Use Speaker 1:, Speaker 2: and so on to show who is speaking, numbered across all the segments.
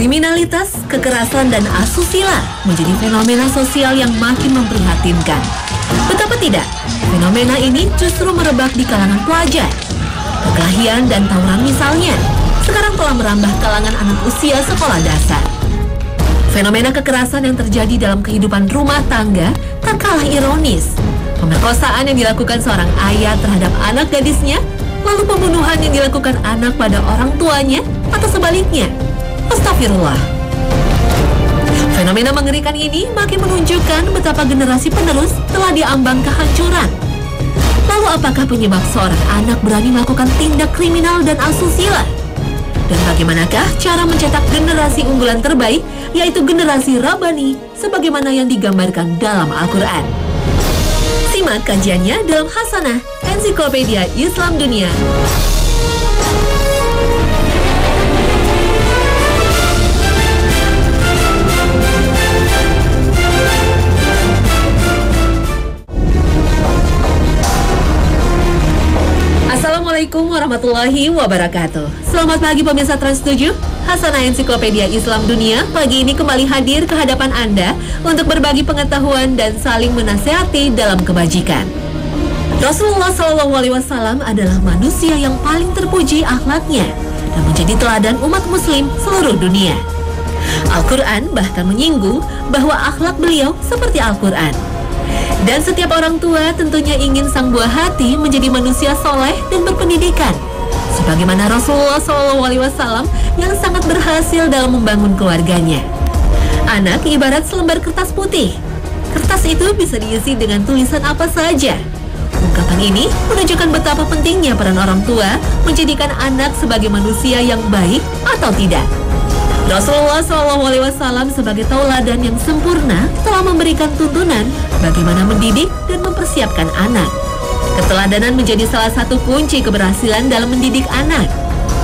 Speaker 1: Kriminalitas, kekerasan, dan asusila menjadi fenomena sosial yang makin memprihatinkan. Betapa tidak, fenomena ini justru merebak di kalangan pelajar. Perkelahian dan tawuran misalnya, sekarang telah merambah kalangan anak usia sekolah dasar. Fenomena kekerasan yang terjadi dalam kehidupan rumah tangga tak kalah ironis. Pemerkosaan yang dilakukan seorang ayah terhadap anak gadisnya, lalu pembunuhan yang dilakukan anak pada orang tuanya, atau sebaliknya. Astagfirullah. Fenomena mengerikan ini makin menunjukkan betapa generasi penerus telah diambang kehancuran. Lalu apakah penyebab seorang anak berani melakukan tindak kriminal dan asusila? Dan bagaimanakah cara mencetak generasi unggulan terbaik, yaitu generasi Rabbani, sebagaimana yang digambarkan dalam Al-Quran? Simak kajiannya dalam Hasanah, Ensiklopedia Islam Dunia. Assalamualaikum warahmatullahi wabarakatuh. Selamat pagi pemirsa Trans 7. Hasanah Ensiklopedia Islam Dunia pagi ini kembali hadir ke hadapan Anda untuk berbagi pengetahuan dan saling menasehati dalam kebajikan. Rasulullah SAW adalah manusia yang paling terpuji akhlaknya dan menjadi teladan umat muslim seluruh dunia. Al-Quran bahkan menyinggung bahwa akhlak beliau seperti Al-Quran. Dan setiap orang tua tentunya ingin sang buah hati menjadi manusia soleh dan berpendidikan, sebagaimana Rasulullah SAW yang sangat berhasil dalam membangun keluarganya. Anak ibarat selembar kertas putih. Kertas itu bisa diisi dengan tulisan apa saja. Ungkapan ini menunjukkan betapa pentingnya peran orang tua menjadikan anak sebagai manusia yang baik atau tidak. Rasulullah SAW sebagai tauladan yang sempurna telah memberikan tuntunan bagaimana mendidik dan mempersiapkan anak. Keteladanan menjadi salah satu kunci keberhasilan dalam mendidik anak.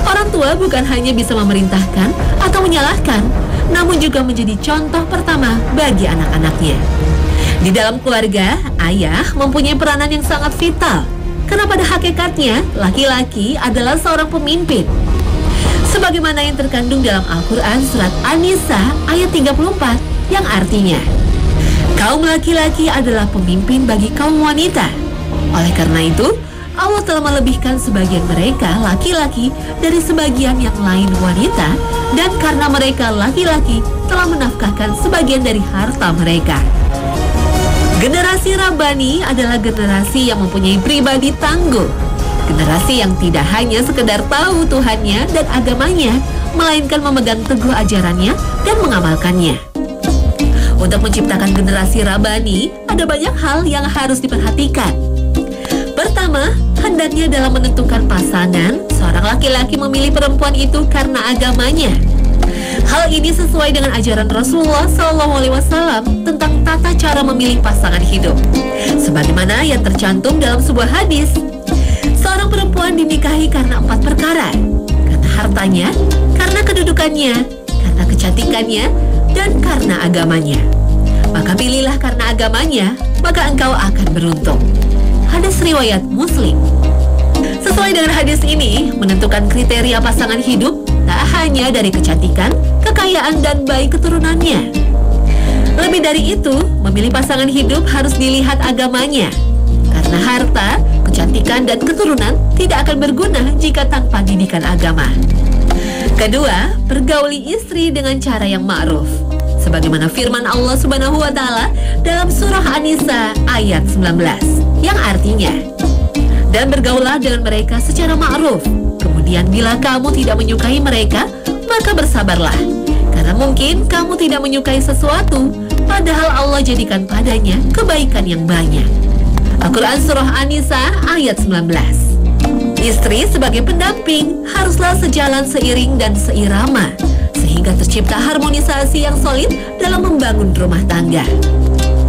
Speaker 1: Orang tua bukan hanya bisa memerintahkan atau menyalahkan, namun juga menjadi contoh pertama bagi anak-anaknya. Di dalam keluarga, ayah mempunyai peranan yang sangat vital, karena pada hakikatnya laki-laki adalah seorang pemimpin. Sebagaimana yang terkandung dalam Al-Quran surat An-Nisa ayat 34 yang artinya, kaum laki-laki adalah pemimpin bagi kaum wanita. Oleh karena itu, Allah telah melebihkan sebagian mereka laki-laki dari sebagian yang lain wanita, dan karena mereka laki-laki telah menafkahkan sebagian dari harta mereka. Generasi Rabbani adalah generasi yang mempunyai pribadi tangguh. Generasi yang tidak hanya sekedar tahu Tuhannya dan agamanya, melainkan memegang teguh ajarannya dan mengamalkannya. Untuk menciptakan generasi Rabbani, ada banyak hal yang harus diperhatikan. Pertama, hendaknya dalam menentukan pasangan, seorang laki-laki memilih perempuan itu karena agamanya. Hal ini sesuai dengan ajaran Rasulullah SAW tentang tata cara memilih pasangan hidup. Sebagaimana yang tercantum dalam sebuah hadis, seorang perempuan dinikahi karena 4 perkara: karena hartanya, karena kedudukannya, karena kecantikannya, dan karena agamanya. Maka pilihlah karena agamanya, maka engkau akan beruntung. Hadis riwayat Muslim. Sesuai dengan hadis ini, menentukan kriteria pasangan hidup tak hanya dari kecantikan, kekayaan, dan baik keturunannya. Lebih dari itu, memilih pasangan hidup harus dilihat agamanya. Karena harta, kecantikan, dan keturunan tidak akan berguna jika tanpa didikan agama. Kedua, pergauli istri dengan cara yang ma'ruf. Sebagaimana firman Allah Subhanahu wa Ta'ala dalam surah An-Nisa ayat 19, yang artinya, dan bergaulah dengan mereka secara ma'ruf. Kemudian bila kamu tidak menyukai mereka, maka bersabarlah, karena mungkin kamu tidak menyukai sesuatu, padahal Allah jadikan padanya kebaikan yang banyak. Al-Quran surah An-Nisa ayat 19. Istri sebagai pendamping haruslah sejalan seiring dan seirama, sehingga tercipta harmonisasi yang solid dalam membangun rumah tangga.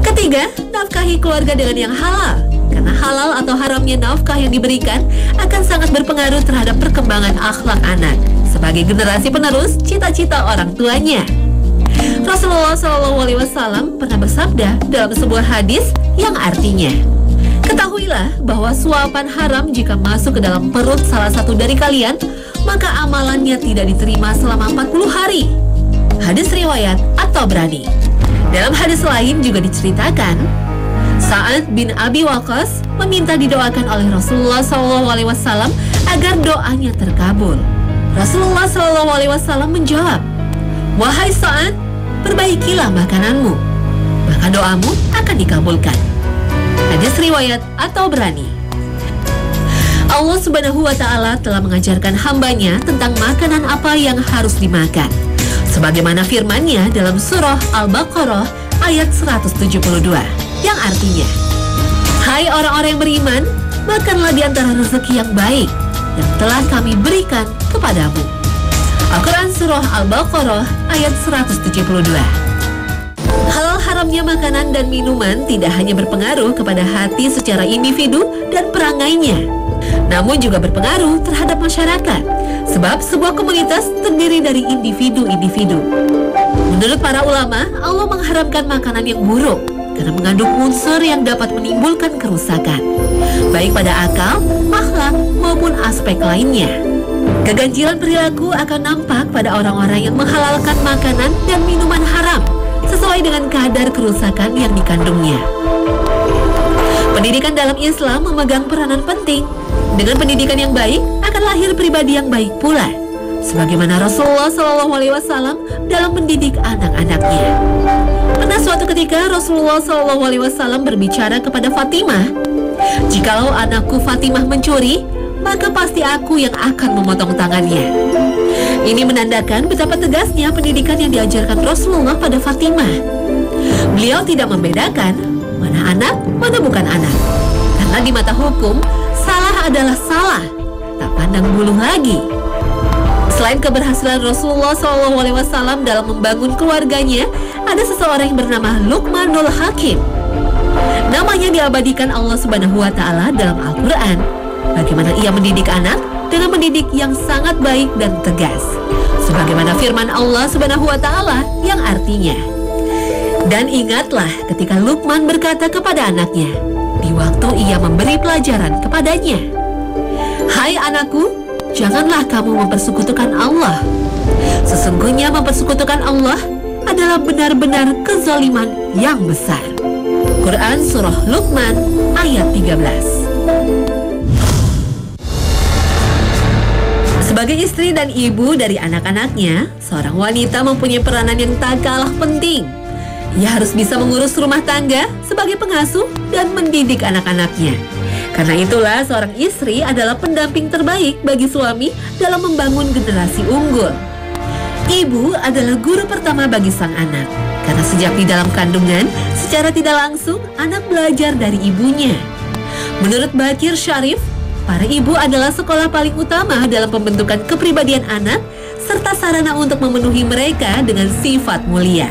Speaker 1: Ketiga, nafkahi keluarga dengan yang halal, karena halal atau haramnya nafkah yang diberikan akan sangat berpengaruh terhadap perkembangan akhlak anak sebagai generasi penerus cita-cita orang tuanya. Rasulullah SAW pernah bersabda dalam sebuah hadis yang artinya, ketahuilah bahwa suapan haram jika masuk ke dalam perut salah satu dari kalian, maka amalannya tidak diterima selama 40 hari. Hadis riwayat At-Tabrani. Dalam hadis lain juga diceritakan, Sa'ad bin Abi Waqqas meminta didoakan oleh Rasulullah SAW agar doanya terkabul. Rasulullah SAW menjawab, "Wahai Sa'ad, perbaikilah makananmu, maka doamu akan dikabulkan." Hadis riwayat At-Tabrani. Allah Subhanahu wa Ta'ala telah mengajarkan hambanya tentang makanan apa yang harus dimakan, sebagaimana firman-Nya dalam surah Al-Baqarah ayat 172, yang artinya, "Hai orang-orang yang beriman, makanlah di antara rezeki yang baik yang telah kami berikan kepadamu." Al-Quran surah Al-Baqarah ayat 172. Halal haramnya makanan dan minuman tidak hanya berpengaruh kepada hati secara individu dan perangainya, namun juga berpengaruh terhadap masyarakat, sebab sebuah komunitas terdiri dari individu-individu. Menurut para ulama, Allah mengharamkan makanan yang buruk karena mengandung unsur yang dapat menimbulkan kerusakan, baik pada akal, akhlak, maupun aspek lainnya. Keganjilan perilaku akan nampak pada orang-orang yang menghalalkan makanan dan minuman haram sesuai dengan kadar kerusakan yang dikandungnya. Pendidikan dalam Islam memegang peranan penting. Dengan pendidikan yang baik akan lahir pribadi yang baik pula, sebagaimana Rasulullah SAW dalam mendidik anak-anaknya. Pernah suatu ketika Rasulullah SAW berbicara kepada Fatimah, "Jikalau anakku Fatimah mencuri, maka pasti aku yang akan memotong tangannya." Ini menandakan betapa tegasnya pendidikan yang diajarkan Rasulullah pada Fatimah. Beliau tidak membedakan mana anak, mana bukan anak, karena di mata hukum salah adalah salah, tak pandang bulu lagi. Selain keberhasilan Rasulullah SAW dalam membangun keluarganya, ada seseorang yang bernama Luqmanul Hakim. Namanya diabadikan Allah Subhanahu wa Ta'ala dalam Al-Quran. Bagaimana ia mendidik anak dengan mendidik yang sangat baik dan tegas, sebagaimana firman Allah Subhanahu wa Ta'ala yang artinya, "Dan ingatlah ketika Luqman berkata kepada anaknya di waktu ia memberi pelajaran kepadanya, 'Hai anakku, janganlah kamu mempersekutukan Allah. Sesungguhnya mempersekutukan Allah adalah benar-benar kezaliman yang besar.'" Quran Surah Luqman ayat 13. Sebagai istri dan ibu dari anak-anaknya, seorang wanita mempunyai peranan yang tak kalah penting. Ia harus bisa mengurus rumah tangga sebagai pengasuh dan mendidik anak-anaknya. Karena itulah seorang istri adalah pendamping terbaik bagi suami dalam membangun generasi unggul. Ibu adalah guru pertama bagi sang anak, karena sejak di dalam kandungan, secara tidak langsung anak belajar dari ibunya. Menurut Bakir Syarif, para ibu adalah sekolah paling utama dalam pembentukan kepribadian anak, serta sarana untuk memenuhi mereka dengan sifat mulia.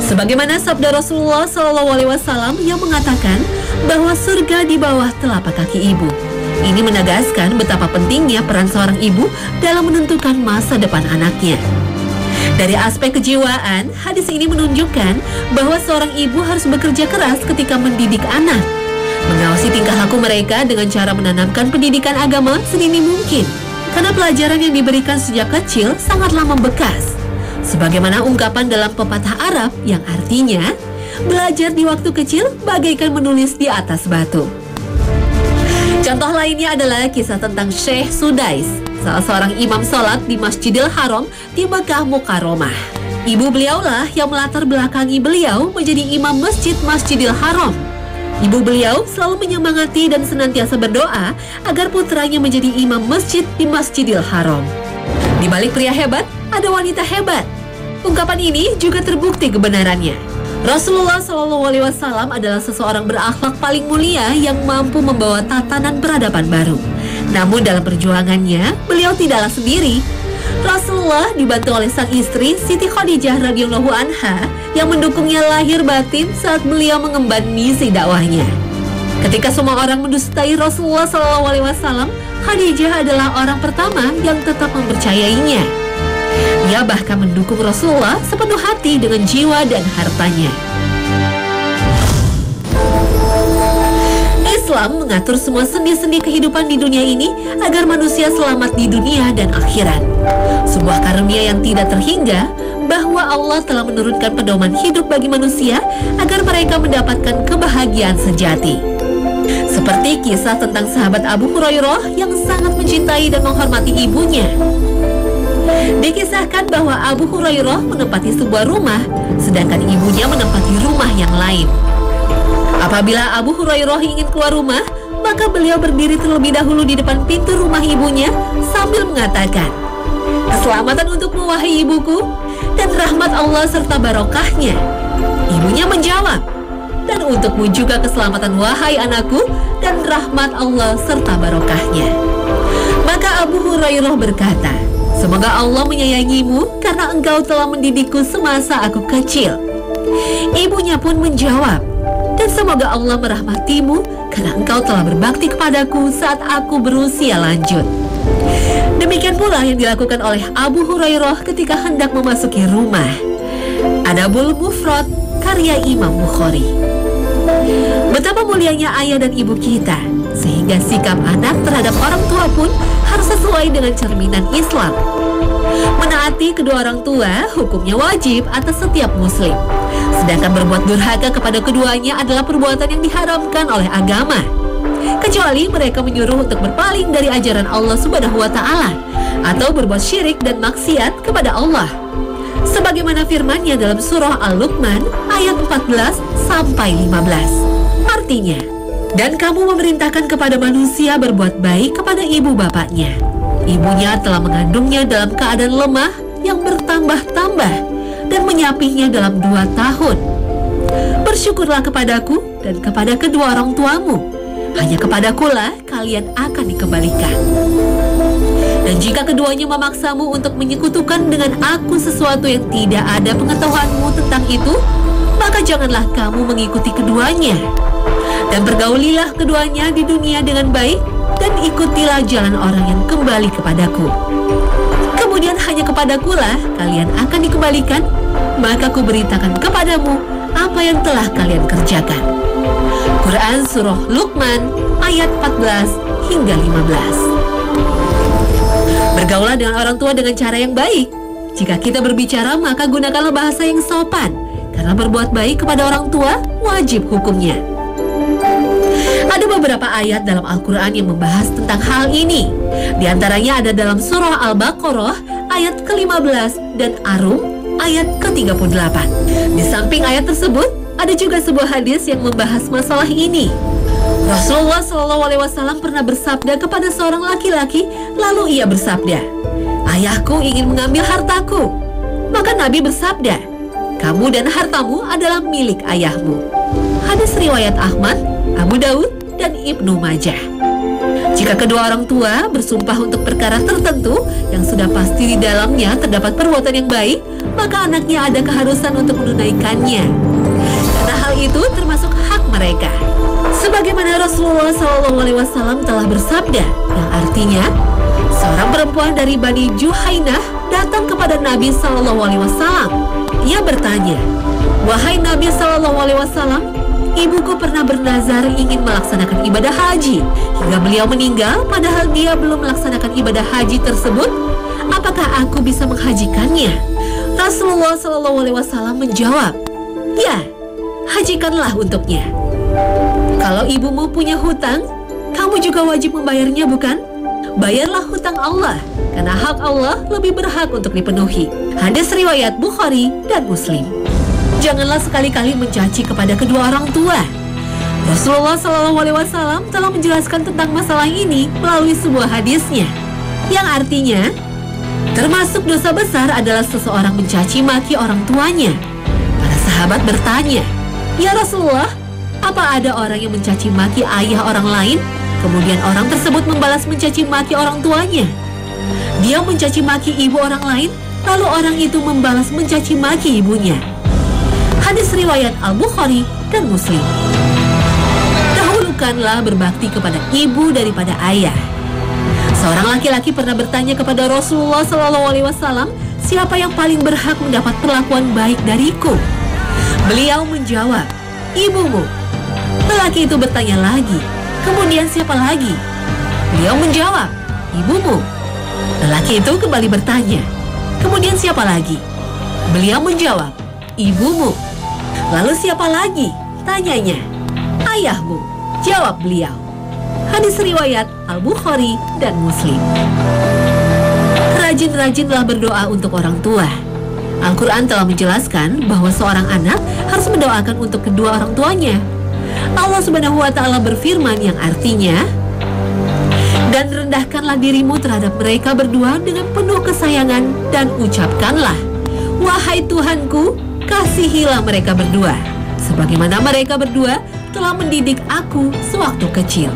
Speaker 1: Sebagaimana sabda Rasulullah SAW yang mengatakan bahwa surga di bawah telapak kaki ibu. Ini menegaskan betapa pentingnya peran seorang ibu dalam menentukan masa depan anaknya. Dari aspek kejiwaan, hadis ini menunjukkan bahwa seorang ibu harus bekerja keras ketika mendidik anak, mengawasi tingkah laku mereka dengan cara menanamkan pendidikan agama sedini mungkin, karena pelajaran yang diberikan sejak kecil sangatlah membekas. Sebagaimana ungkapan dalam pepatah Arab yang artinya, belajar di waktu kecil bagaikan menulis di atas batu. Contoh lainnya adalah kisah tentang Syekh Sudais, salah seorang imam sholat di Masjidil Haram di Mekah Mukarramah. Ibu beliaulah yang melatar belakangi beliau menjadi imam masjid Masjidil Haram. Ibu beliau selalu menyemangati dan senantiasa berdoa agar putranya menjadi imam masjid di Masjidil Haram. Di balik pria hebat, ada wanita hebat. Ungkapan ini juga terbukti kebenarannya. Rasulullah SAW adalah seseorang berakhlak paling mulia yang mampu membawa tatanan peradaban baru. Namun dalam perjuangannya, beliau tidaklah sendiri. Rasulullah dibantu oleh sang istri Siti Khadijah radhiyallahu anha yang mendukungnya lahir batin saat beliau mengemban misi dakwahnya. Ketika semua orang mendustai Rasulullah SAW, Khadijah adalah orang pertama yang tetap mempercayainya. Ia bahkan mendukung Rasulullah sepenuh hati dengan jiwa dan hartanya. Islam mengatur semua sendi-sendi kehidupan di dunia ini agar manusia selamat di dunia dan akhirat. Sebuah karunia yang tidak terhingga, bahwa Allah telah menurunkan pedoman hidup bagi manusia agar mereka mendapatkan kebahagiaan sejati. Seperti kisah tentang sahabat Abu Hurairah yang sangat mencintai dan menghormati ibunya. Dikisahkan bahwa Abu Hurairah menempati sebuah rumah, sedangkan ibunya menempati rumah yang lain. Apabila Abu Hurairah ingin keluar rumah, maka beliau berdiri terlebih dahulu di depan pintu rumah ibunya sambil mengatakan, "Keselamatan untukmu wahai ibuku, dan rahmat Allah serta barokahnya." Ibunya menjawab, "Dan untukmu juga keselamatan wahai anakku, dan rahmat Allah serta barokahnya." Maka Abu Hurairah berkata, "Semoga Allah menyayangimu karena engkau telah mendidikku semasa aku kecil." Ibunya pun menjawab, "Dan semoga Allah merahmatimu karena engkau telah berbakti kepadaku saat aku berusia lanjut." Demikian pula yang dilakukan oleh Abu Hurairah ketika hendak memasuki rumah. Adabul Mufrad, karya Imam Bukhari. Betapa mulianya ayah dan ibu kita, sehingga sikap anak terhadap orang tua pun harus sesuai dengan cerminan Islam. Menaati kedua orang tua hukumnya wajib atas setiap muslim. Sedangkan berbuat durhaka kepada keduanya adalah perbuatan yang diharamkan oleh agama. Kecuali mereka menyuruh untuk berpaling dari ajaran Allah Subhanahu wa Ta'ala atau berbuat syirik dan maksiat kepada Allah. Sebagaimana firman-Nya dalam surah Al-Luqman ayat 14 sampai 15. Artinya, "Dan kamu memerintahkan kepada manusia berbuat baik kepada ibu bapaknya. Ibunya telah mengandungnya dalam keadaan lemah yang bertambah-tambah dan menyapihnya dalam 2 tahun. Bersyukurlah kepadaku dan kepada kedua orang tuamu. Hanya kepadakulah kalian akan dikembalikan. Dan jika keduanya memaksamu untuk menyekutukan dengan aku sesuatu yang tidak ada pengetahuanmu tentang itu, maka janganlah kamu mengikuti keduanya. Dan pergaulilah keduanya di dunia dengan baik, dan ikutilah jalan orang yang kembali kepadaku. Kemudian hanya kepadakulah kalian akan dikembalikan, maka kuberitakan kepadamu apa yang telah kalian kerjakan." Quran Surah Luqman ayat 14 hingga 15. Bergaulah dengan orang tua dengan cara yang baik. Jika kita berbicara, maka gunakanlah bahasa yang sopan, karena berbuat baik kepada orang tua wajib hukumnya. Ada beberapa ayat dalam Al-Quran yang membahas tentang hal ini. Di antaranya ada dalam surah Al-Baqarah ayat ke-15 dan Ar-Rum ayat ke-38. Di samping ayat tersebut, ada juga sebuah hadis yang membahas masalah ini. Rasulullah SAW pernah bersabda kepada seorang laki-laki, lalu ia bersabda, "Ayahku ingin mengambil hartaku." Maka Nabi bersabda, "Kamu dan hartamu adalah milik ayahmu." Hadis riwayat Ahmad, Abu Daud, dan Ibnu Majah. Jika kedua orang tua bersumpah untuk perkara tertentu yang sudah pasti di dalamnya terdapat perbuatan yang baik, maka anaknya ada keharusan untuk menunaikannya, karena hal itu termasuk hak mereka. Sebagaimana Rasulullah SAW telah bersabda, yang artinya, seorang perempuan dari Bani Juhainah datang kepada Nabi SAW. Ia bertanya, "Wahai Nabi SAW, ibuku pernah bernazar ingin melaksanakan ibadah haji hingga beliau meninggal, padahal dia belum melaksanakan ibadah haji tersebut. Apakah aku bisa menghajikannya?" Rasulullah SAW menjawab, "Ya, hajikanlah untuknya. Kalau ibumu punya hutang, kamu juga wajib membayarnya, bukan? Bayarlah hutang Allah, karena hak Allah lebih berhak untuk dipenuhi." Hadis riwayat Bukhari dan Muslim. Janganlah sekali-kali mencaci kepada kedua orang tua. Rasulullah SAW telah menjelaskan tentang masalah ini melalui sebuah hadisnya, yang artinya, termasuk dosa besar adalah seseorang mencaci maki orang tuanya. Para sahabat bertanya, "Ya Rasulullah, apa ada orang yang mencaci maki ayah orang lain, kemudian orang tersebut membalas mencaci maki orang tuanya? Dia mencaci maki ibu orang lain, lalu orang itu membalas mencaci maki ibunya." Hadis riwayat Al-Bukhari dan Muslim. Dahulukanlah berbakti kepada ibu daripada ayah. Seorang laki-laki pernah bertanya kepada Rasulullah SAW, "Siapa yang paling berhak mendapat perlakuan baik dariku?" Beliau menjawab, "Ibumu." Lelaki itu bertanya lagi, "Kemudian siapa lagi?" Beliau menjawab, "Ibumu." Lelaki itu kembali bertanya, "Kemudian siapa lagi?" Beliau menjawab, ibumu. Lalu siapa lagi? Tanyanya. Ayahmu, jawab beliau. Hadis riwayat Al-Bukhari dan Muslim. Rajin-rajinlah berdoa untuk orang tua. Al-Quran telah menjelaskan bahwa seorang anak harus mendoakan untuk kedua orang tuanya. Allah Subhanahu wa Ta'ala berfirman yang artinya, dan rendahkanlah dirimu terhadap mereka berdua dengan penuh kesayangan dan ucapkanlah, wahai Tuhanku, kasihilah mereka berdua, sebagaimana mereka berdua telah mendidik aku sewaktu kecil.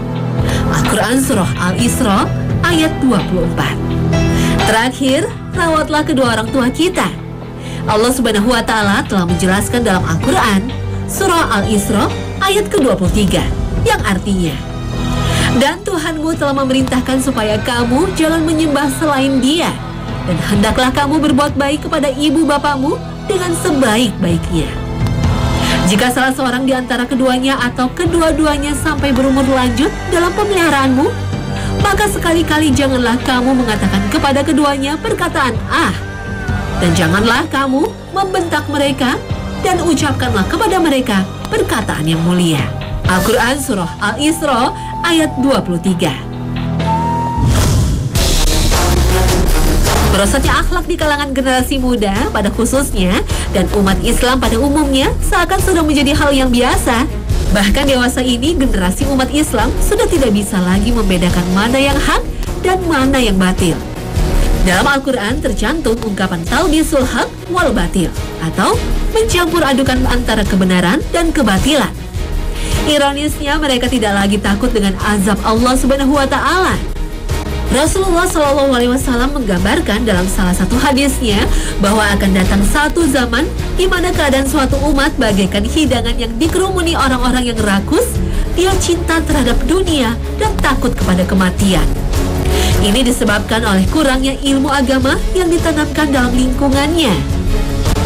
Speaker 1: Al-Quran Surah Al-Isra ayat 24. Terakhir, rawatlah kedua orang tua kita. Allah Subhanahu wa Ta'ala telah menjelaskan dalam Al-Quran Surah Al-Isra ayat ke-23 yang artinya, dan Tuhanmu telah memerintahkan supaya kamu jangan menyembah selain Dia, dan hendaklah kamu berbuat baik kepada ibu bapamu dengan sebaik-baiknya. Jika salah seorang di antara keduanya atau kedua-duanya sampai berumur lanjut dalam pemeliharaanmu, maka sekali-kali janganlah kamu mengatakan kepada keduanya perkataan "ah", dan janganlah kamu membentak mereka, dan ucapkanlah kepada mereka perkataan yang mulia. Al-Quran Surah Al-Isra ayat 23. Merosotnya akhlak di kalangan generasi muda pada khususnya dan umat Islam pada umumnya seakan sudah menjadi hal yang biasa. Bahkan dewasa ini generasi umat Islam sudah tidak bisa lagi membedakan mana yang hak dan mana yang batil. Dalam Al-Quran tercantum ungkapan talbisul haq wal batil, atau mencampur adukan antara kebenaran dan kebatilan. Ironisnya mereka tidak lagi takut dengan azab Allah Subhanahu wa Ta'ala. Rasulullah SAW menggambarkan dalam salah satu hadisnya bahwa akan datang satu zaman di mana keadaan suatu umat bagaikan hidangan yang dikerumuni orang-orang yang rakus, dia cinta terhadap dunia dan takut kepada kematian. Ini disebabkan oleh kurangnya ilmu agama yang ditanamkan dalam lingkungannya.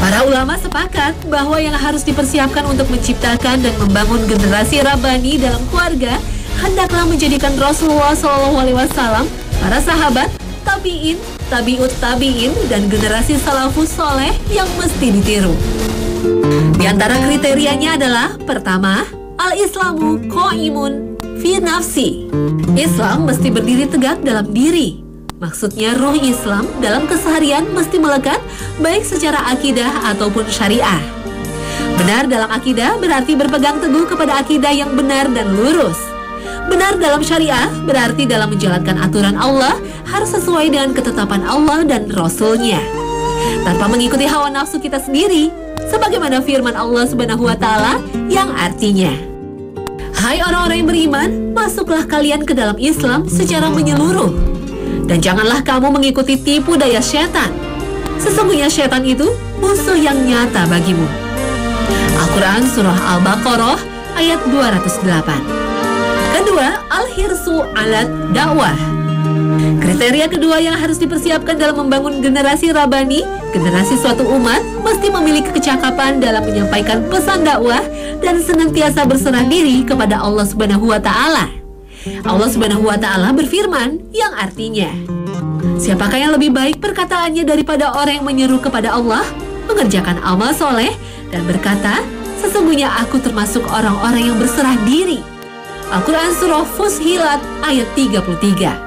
Speaker 1: Para ulama sepakat bahwa yang harus dipersiapkan untuk menciptakan dan membangun generasi Rabbani dalam keluarga hendaklah menjadikan Rasulullah SAW, para sahabat, tabi'in, tabi'ut tabi'in, dan generasi salafus soleh yang mesti ditiru. Di antara kriterianya adalah, pertama, al-Islamu qaimun fi nafsi. Islam mesti berdiri tegak dalam diri. Maksudnya ruh Islam dalam keseharian mesti melekat baik secara akidah ataupun syariah. Benar dalam akidah berarti berpegang teguh kepada akidah yang benar dan lurus. Benar dalam syariah berarti dalam menjalankan aturan Allah harus sesuai dengan ketetapan Allah dan Rasul-Nya, tanpa mengikuti hawa nafsu kita sendiri, sebagaimana firman Allah Subhanahu wa Ta'ala yang artinya, hai orang-orang yang beriman, masuklah kalian ke dalam Islam secara menyeluruh, dan janganlah kamu mengikuti tipu daya syaitan. Sesungguhnya syaitan itu musuh yang nyata bagimu. Al-Quran Surah Al-Baqarah ayat 208. Kedua, al-hirsu alat dakwah. Kriteria kedua yang harus dipersiapkan dalam membangun generasi Rabbani, generasi suatu umat, mesti memiliki kecakapan dalam menyampaikan pesan dakwah dan senantiasa berserah diri kepada Allah Subhanahu wa Ta'ala. Allah Subhanahu wa Ta'ala berfirman yang artinya, siapakah yang lebih baik perkataannya daripada orang yang menyeru kepada Allah, mengerjakan amal soleh, dan berkata, sesungguhnya aku termasuk orang-orang yang berserah diri. Al-Quran Surah Fussilat ayat 33.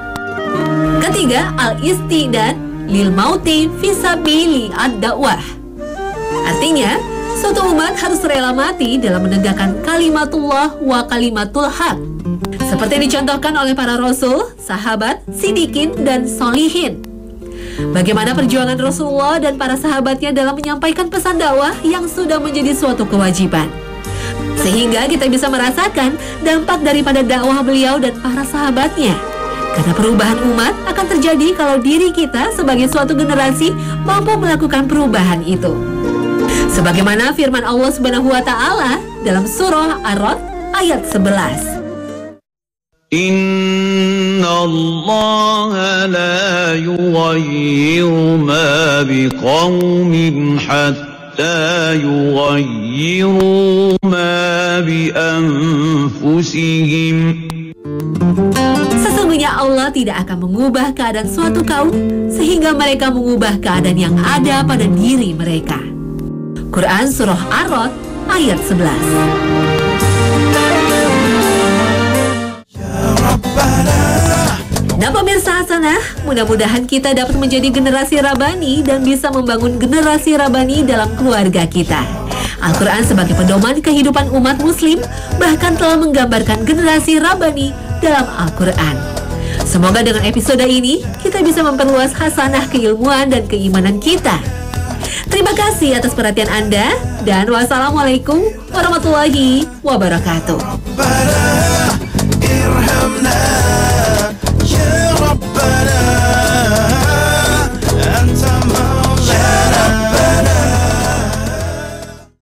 Speaker 1: Ketiga, al-istidad lil mauti fisabili ad-dakwah. Artinya, suatu umat harus rela mati dalam menegakkan kalimatullah wa kalimatul haq, seperti dicontohkan oleh para rasul, sahabat, sidikin, dan solihin. Bagaimana perjuangan Rasulullah dan para sahabatnya dalam menyampaikan pesan dakwah yang sudah menjadi suatu kewajiban, sehingga kita bisa merasakan dampak daripada dakwah beliau dan para sahabatnya. Karena perubahan umat akan terjadi kalau diri kita sebagai suatu generasi mampu melakukan perubahan itu. Sebagaimana firman Allah Subhanahu wa Ta'ala dalam surah Ar-Ra'd ayat 11.
Speaker 2: Inna Allah la yughayyiru ma biqaumin hatta yughayyiru ma bi anfusihim.
Speaker 1: Sesungguhnya Allah tidak akan mengubah keadaan suatu kaum sehingga mereka mengubah keadaan yang ada pada diri mereka. Quran Surah Ar-Ra'd ayat 11. Nah pemirsa Hasanah, mudah-mudahan kita dapat menjadi generasi Rabbani dan bisa membangun generasi Rabbani dalam keluarga kita. Al-Quran sebagai pedoman kehidupan umat muslim bahkan telah menggambarkan generasi Rabbani dalam Al-Quran. Semoga dengan episode ini kita bisa memperluas hasanah keilmuan dan keimanan kita. Terima kasih atas perhatian Anda dan wassalamualaikum warahmatullahi wabarakatuh.